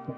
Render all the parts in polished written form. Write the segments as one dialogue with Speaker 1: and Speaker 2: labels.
Speaker 1: Hey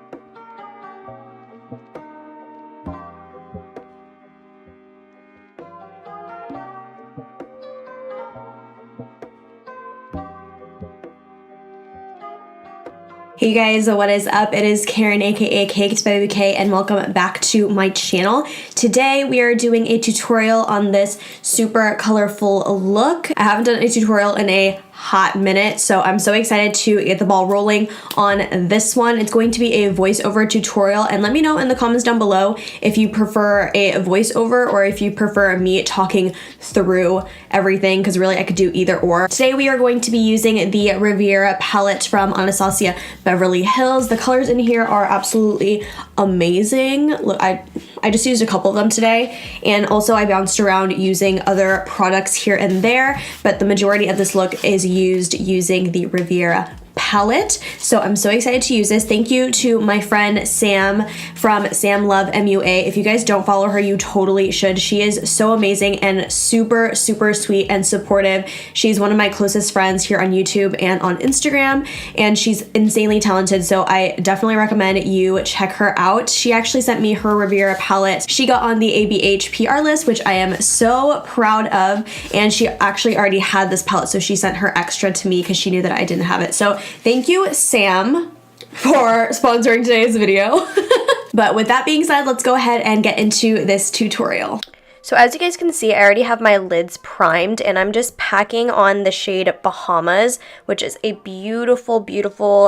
Speaker 1: guys, what is up? It is Karen, aka cakedbybabyk, and welcome back to my channel. Today we are doing a tutorial on this super colorful look. I haven't done a tutorial in a hot minute, so I'm so excited to get the ball rolling on this one. It's going to be a voiceover tutorial, and let me know in the comments down below if you prefer a voiceover or if you prefer me talking through everything, because really I could do either or. Today we are going to be using the Riviera palette from Anastasia Beverly Hills. The colors in here are absolutely amazing. Look, I just used a couple of them today, and also I bounced around using other products here and there, but the majority of this look is used using the Riviera palette. So I'm so excited to use this. Thank you to my friend Sam from Sam Love MUA. If you guys don't follow her, you totally should. She is so amazing and super sweet and supportive. She's one of my closest friends here on YouTube and on Instagram, and she's insanely talented, so I definitely recommend you check her out. She actually sent me her Riviera palette. She got on the ABH PR list, which I am so proud of, and she actually already had this palette, so she sent her extra to me because she knew that I didn't have it. So thank you, Sam, for sponsoring today's video. But with that being said, let's go ahead and get into this tutorial. So as you guys can see, I already have my lids primed, and I'm just packing on the shade Bahamas, which is a beautiful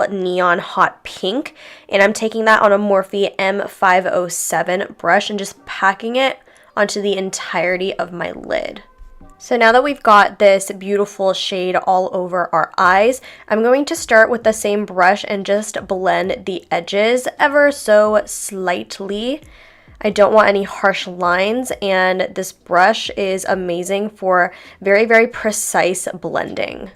Speaker 1: neon hot pink. And I'm taking that on a Morphe M507 brush and just packing it onto the entirety of my lid. So now that we've got this beautiful shade all over our eyes, I'm going to start with the same brush and just blend the edges ever so slightly. I don't want any harsh lines, and this brush is amazing for very precise blending.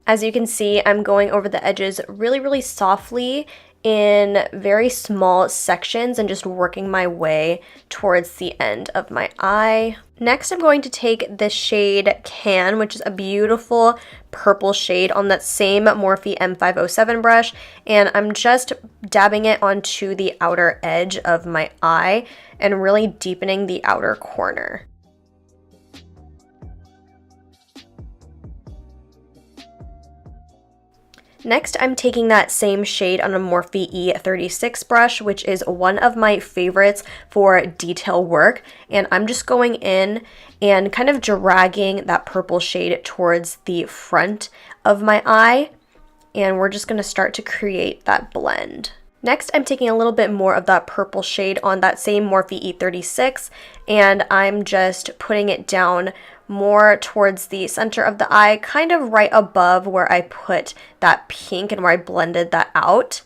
Speaker 1: As you can see, I'm going over the edges really softly in very small sections and just working my way towards the end of my eye. Next, I'm going to take the shade Can, which is a beautiful purple shade, on that same Morphe M507 brush, and I'm just dabbing it onto the outer edge of my eye and really deepening the outer corner. Next, I'm taking that same shade on a Morphe E36 brush, which is one of my favorites for detail work, and I'm just going in and kind of dragging that purple shade towards the front of my eye, and we're just going to start to create that blend. Next, I'm taking a little bit more of that purple shade on that same Morphe E36, and I'm just putting it down more towards the center of the eye, kind of right above where I put that pink and where I blended that out.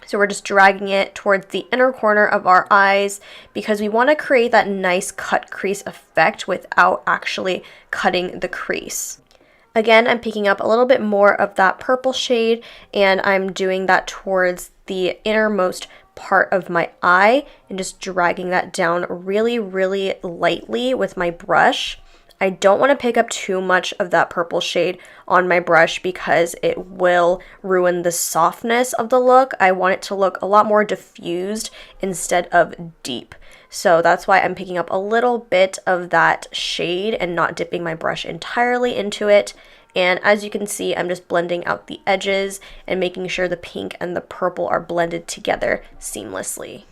Speaker 1: So we're just dragging it towards the inner corner of our eyes because we want to create that nice cut crease effect without actually cutting the crease. Again, I'm picking up a little bit more of that purple shade, and I'm doing that towards the innermost part of my eye and just dragging that down really lightly with my brush. I don't want to pick up too much of that purple shade on my brush because it will ruin the softness of the look. I want it to look a lot more diffused instead of deep. So that's why I'm picking up a little bit of that shade and not dipping my brush entirely into it. And as you can see, I'm just blending out the edges and making sure the pink and the purple are blended together seamlessly.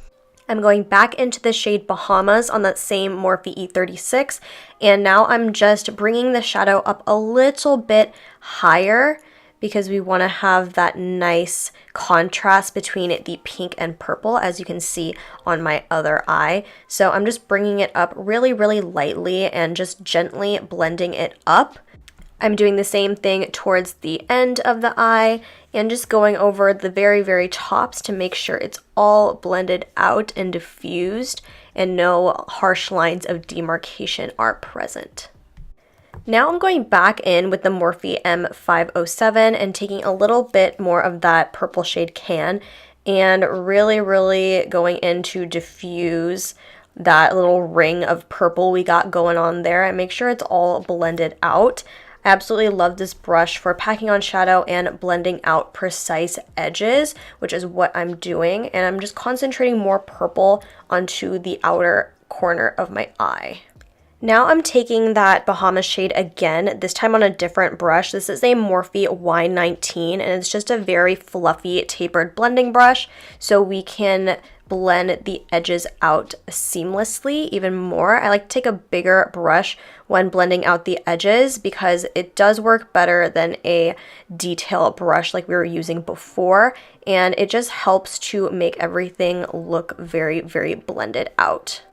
Speaker 1: I'm going back into the shade Bahamas on that same Morphe E36, and now I'm just bringing the shadow up a little bit higher because we want to have that nice contrast between the pink and purple, as you can see on my other eye. So I'm just bringing it up really lightly and just gently blending it up. I'm doing the same thing towards the end of the eye and just going over the very tops to make sure it's all blended out and diffused and no harsh lines of demarcation are present. Now I'm going back in with the Morphe M507 and taking a little bit more of that purple shade Can and really going in to diffuse that little ring of purple we got going on there and make sure it's all blended out. Absolutely love this brush for packing on shadow and blending out precise edges, which is what I'm doing. And I'm just concentrating more purple onto the outer corner of my eye. Now I'm taking that Bahamas shade again, this time on a different brush. This is a Morphe Y19, and it's just a very fluffy, tapered blending brush, so we can blend the edges out seamlessly even more. I like to take a bigger brush when blending out the edges because it does work better than a detail brush like we were using before, and it just helps to make everything look very, very blended out.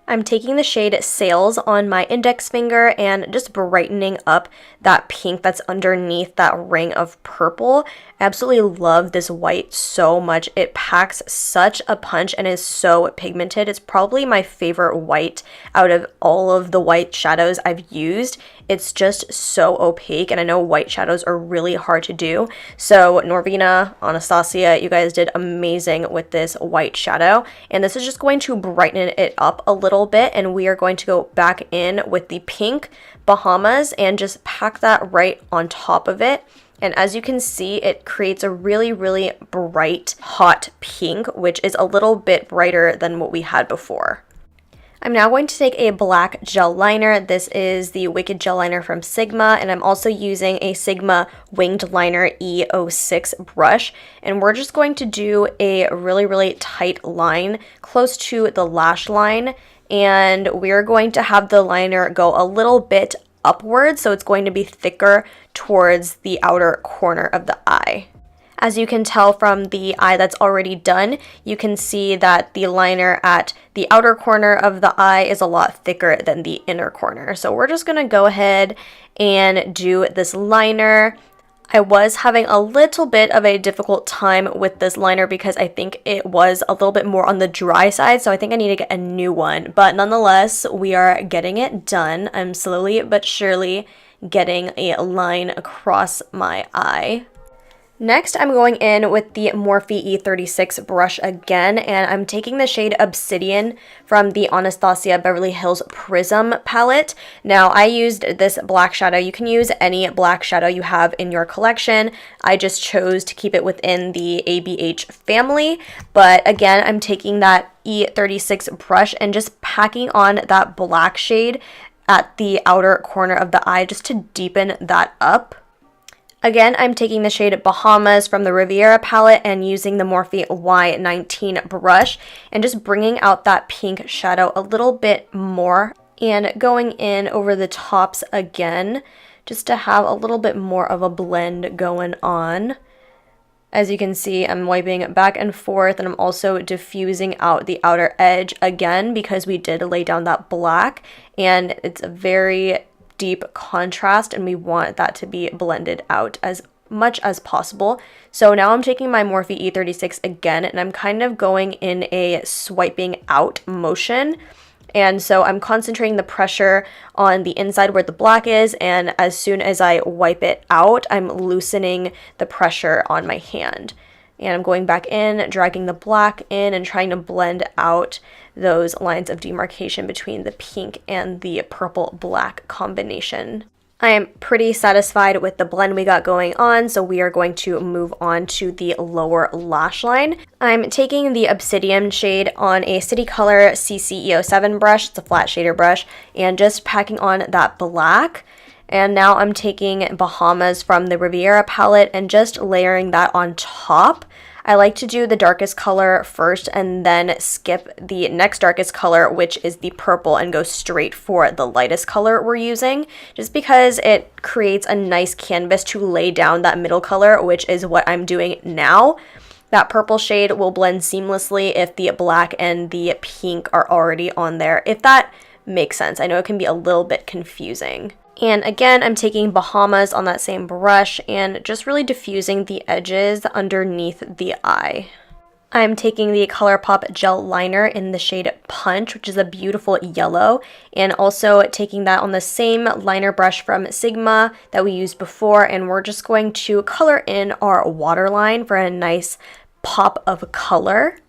Speaker 1: I'm taking the shade Sails on my index finger and just brightening up that pink that's underneath that ring of purple. I absolutely love this white so much. It packs such a punch and is so pigmented. It's probably my favorite white out of all of the white shadows I've used. It's just so opaque, and I know white shadows are really hard to do. So Norvina, Anastasia, you guys did amazing with this white shadow. And this is just going to brighten it up a little bit, and we are going to go back in with the pink Bahamas and just pack that right on top of it. And as you can see, it creates a really, really bright, hot pink, which is a little bit brighter than what we had before. I'm now going to take a black gel liner. This is the Wicked Gel Liner from Sigma, and I'm also using a Sigma Winged Liner E06 brush. And we're just going to do a really, really tight line close to the lash line. And we're going to have the liner go a little bit upwards, so it's going to be thicker towards the outer corner of the eye. As you can tell from the eye that's already done, you can see that the liner at the outer corner of the eye is a lot thicker than the inner corner. So we're just gonna go ahead and do this liner. I was having a little bit of a difficult time with this liner because I think it was a little bit more on the dry side, so I think I need to get a new one. But nonetheless, we are getting it done. I'm slowly but surely getting a line across my eye. Next, I'm going in with the Morphe E36 brush again, and I'm taking the shade Obsidian from the Anastasia Beverly Hills Prism palette. Now, I used this black shadow. You can use any black shadow you have in your collection. I just chose to keep it within the ABH family, but again, I'm taking that E36 brush and just packing on that black shade at the outer corner of the eye just to deepen that up. Again, I'm taking the shade Bahamas from the Riviera palette and using the Morphe Y19 brush and just bringing out that pink shadow a little bit more and going in over the tops again just to have a little bit more of a blend going on. As you can see, I'm wiping back and forth, and I'm also diffusing out the outer edge again because we did lay down that black, and it's a very deep contrast, and we want that to be blended out as much as possible. So now I'm taking my Morphe E36 again, and I'm kind of going in a swiping out motion. And so I'm concentrating the pressure on the inside where the black is, and as soon as I wipe it out, I'm loosening the pressure on my hand. And I'm going back in, dragging the black in, and trying to blend out those lines of demarcation between the pink and the purple-black combination. I am pretty satisfied with the blend we got going on, so we are going to move on to the lower lash line. I'm taking the Obsidian shade on a City Color CC-E07 brush, it's a flat shader brush, and just packing on that black. And now I'm taking Bahamas from the Riviera palette and just layering that on top. I like to do the darkest color first and then skip the next darkest color, which is the purple, and go straight for the lightest color we're using, just because it creates a nice canvas to lay down that middle color, which is what I'm doing now. That purple shade will blend seamlessly if the black and the pink are already on there, if that makes sense. I know it can be a little bit confusing. And again, I'm taking Bahamas on that same brush and just really diffusing the edges underneath the eye. I'm taking the ColourPop gel liner in the shade Punch, which is a beautiful yellow, and also taking that on the same liner brush from Sigma that we used before, and we're just going to color in our waterline for a nice pop of color.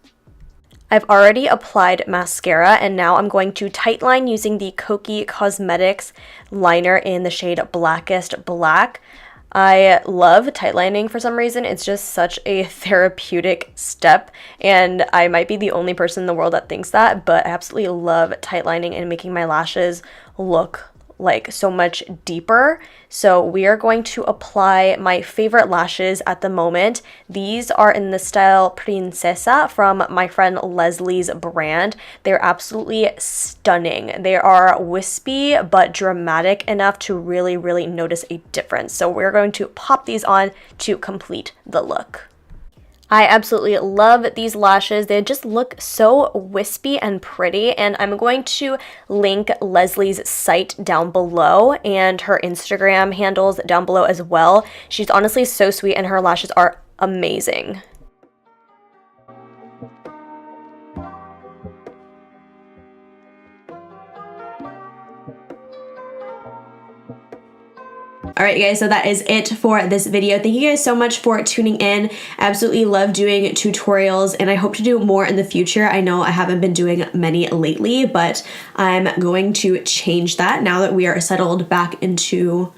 Speaker 1: I've already applied mascara, and now I'm going to tightline using the Kokie Cosmetics liner in the shade Blackest Black. I love tightlining for some reason. It's just such a therapeutic step, and I might be the only person in the world that thinks that, but I absolutely love tightlining and making my lashes look like so much deeper. So we are going to apply my favorite lashes at the moment. These are in the style Princesa from my friend Leslie's brand. They're absolutely stunning. They are wispy but dramatic enough to really, really notice a difference. So we're going to pop these on to complete the look. I absolutely love these lashes. They just look so wispy and pretty, and I'm going to link Leslie's site down below and her Instagram handles down below as well. She's honestly so sweet and her lashes are amazing. Alright guys, so that is it for this video. Thank you guys so much for tuning in. I absolutely love doing tutorials, and I hope to do more in the future. I know I haven't been doing many lately, but I'm going to change that now that we are settled back into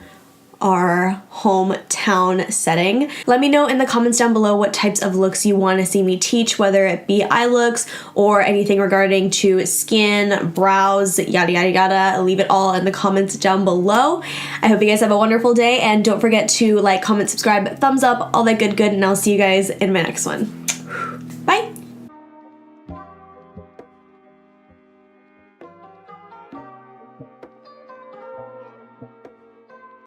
Speaker 1: our hometown setting. Let me know in the comments down below what types of looks you want to see me teach, whether it be eye looks or anything regarding to skin, brows, yada yada yada. Leave it all in the comments down below. I hope you guys have a wonderful day, and don't forget to like, comment, subscribe, thumbs up, all that good, and I'll see you guys in my next one. Bye!